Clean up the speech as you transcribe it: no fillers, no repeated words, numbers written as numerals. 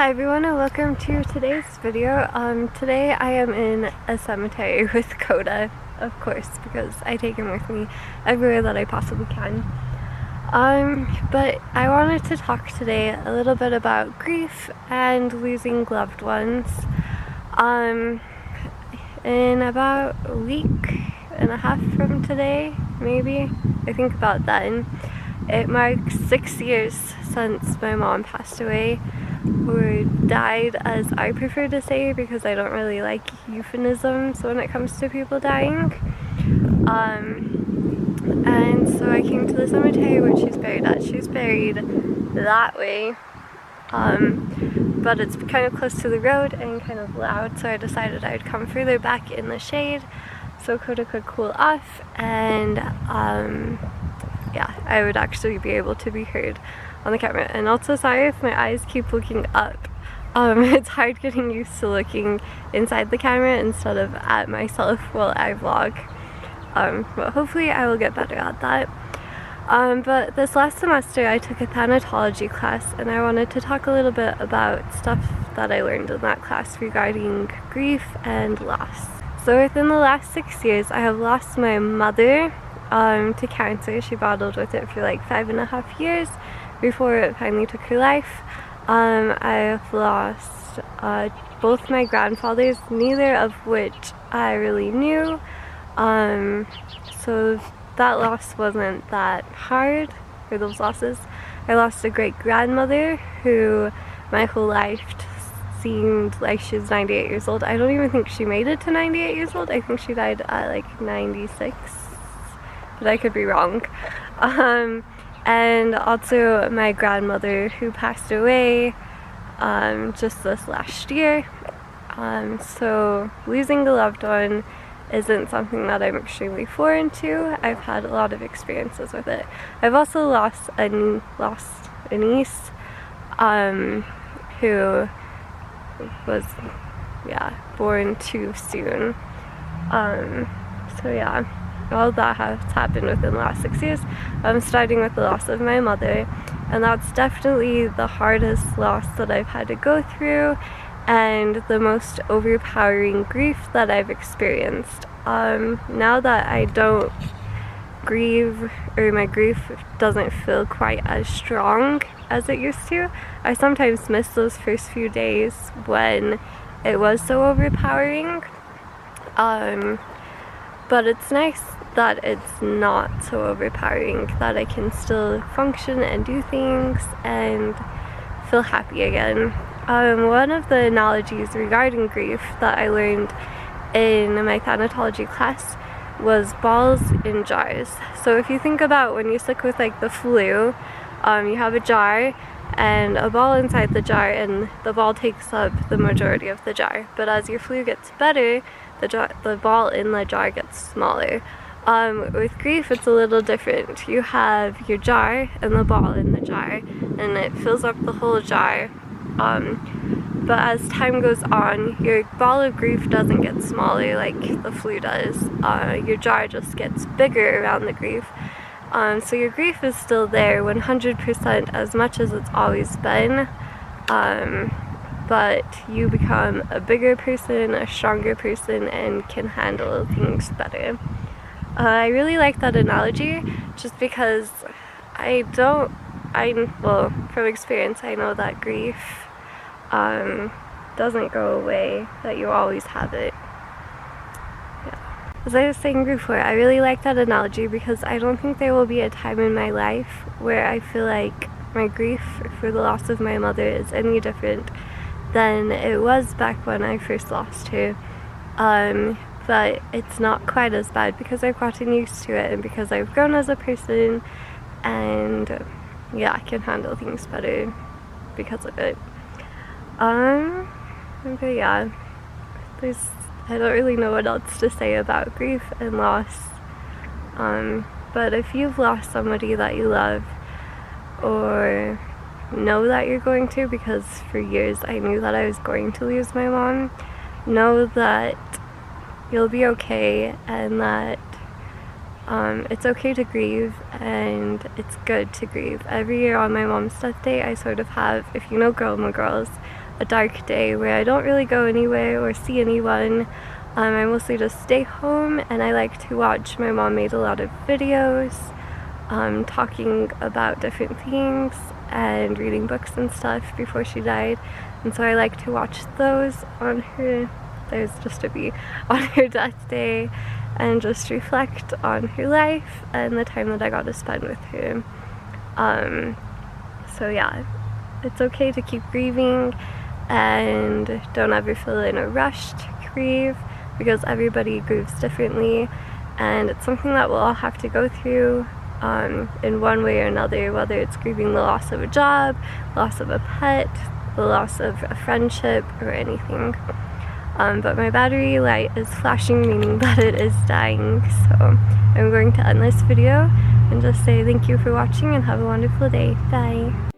Hi everyone and welcome to today's video. Today I am in a cemetery with Coda, of course, because I take him with me everywhere that I possibly can. But I wanted to talk today a little bit about grief and losing loved ones. In about a week and a half from today, maybe, I think about then, it marks 6 years since my mom passed away. Or died, as I prefer to say, because I don't really like euphemisms when it comes to people dying. And so I came to the cemetery where she's buried at. She's buried that way, but it's kind of close to the road and kind of loud, so I decided I would come further back in the shade so Coda could cool off, and yeah, I would actually be able to be heard on the camera. And also, sorry if my eyes keep looking up. It's hard getting used to looking inside the camera instead of at myself while I vlog. But hopefully I will get better at that. But this last semester I took a thanatology class, and I wanted to talk a little bit about stuff that I learned in that class regarding grief and loss. So within the last 6 years I have lost my mother to cancer. She battled with it for like 5.5 years before it finally took her life. I've lost both my grandfathers, neither of which I really knew. So that loss wasn't that hard for those losses. I lost a great grandmother who my whole life seemed like she was 98 years old. I don't even think she made it to 98 years old. I think she died at like 96, but I could be wrong. And also my grandmother, who passed away just this last year. So losing a loved one isn't something that I'm extremely foreign to. I've had a lot of experiences with it. I've also lost a niece who was born too soon. So yeah, all that has happened within the last 6 years. Starting with the loss of my mother, and that's definitely the hardest loss that I've had to go through and the most overpowering grief that I've experienced. Now that I don't grieve, or my grief doesn't feel quite as strong as it used to, I sometimes miss those first few days when it was so overpowering. But it's nice that it's not so overpowering, that I can still function and do things and feel happy again. One of the analogies regarding grief that I learned in my thanatology class was balls in jars. So if you think about when you're sick with like the flu, you have a jar and a ball inside the jar, and the ball takes up the majority of the jar. But as your flu gets better, the ball in the jar gets smaller. With grief it's a little different. You have your jar and the ball in the jar, and it fills up the whole jar. But as time goes on, your ball of grief doesn't get smaller like the flu does. Your jar just gets bigger around the grief. So your grief is still there 100% as much as it's always been. But you become a bigger person, a stronger person, and can handle things better. I really like that analogy just because well, from experience, I know that grief doesn't go away, that you always have it. Yeah. As I was saying before, I really like that analogy because I don't think there will be a time in my life where I feel like my grief for the loss of my mother is any different than it was back when I first lost her. But it's not quite as bad because I've gotten used to it, and because I've grown as a person, and yeah, I can handle things better because of it. But yeah, I don't really know what else to say about grief and loss. But if you've lost somebody that you love, or know that you're going to, because for years I knew that I was going to lose my mom, know that you'll be okay, and that it's okay to grieve, and it's good to grieve. Every year on my mom's death day, I sort of have, if you know Gilmore Girls, a dark day where I don't really go anywhere or see anyone. I mostly just stay home, and I like to watch. My mom made a lot of videos talking about different things and reading books and stuff before she died, and so I like to watch those on her, there's just a bee, on her death day, and just reflect on her life and the time that I got to spend with her. So yeah, it's okay to keep grieving, and don't ever feel in a rush to grieve, because everybody grieves differently, and it's something that we'll all have to go through in one way or another, whether it's grieving the loss of a job, loss of a pet, the loss of a friendship, or anything. But my battery light is flashing, meaning that it is dying, so I'm going to end this video and just say thank you for watching and have a wonderful day. Bye!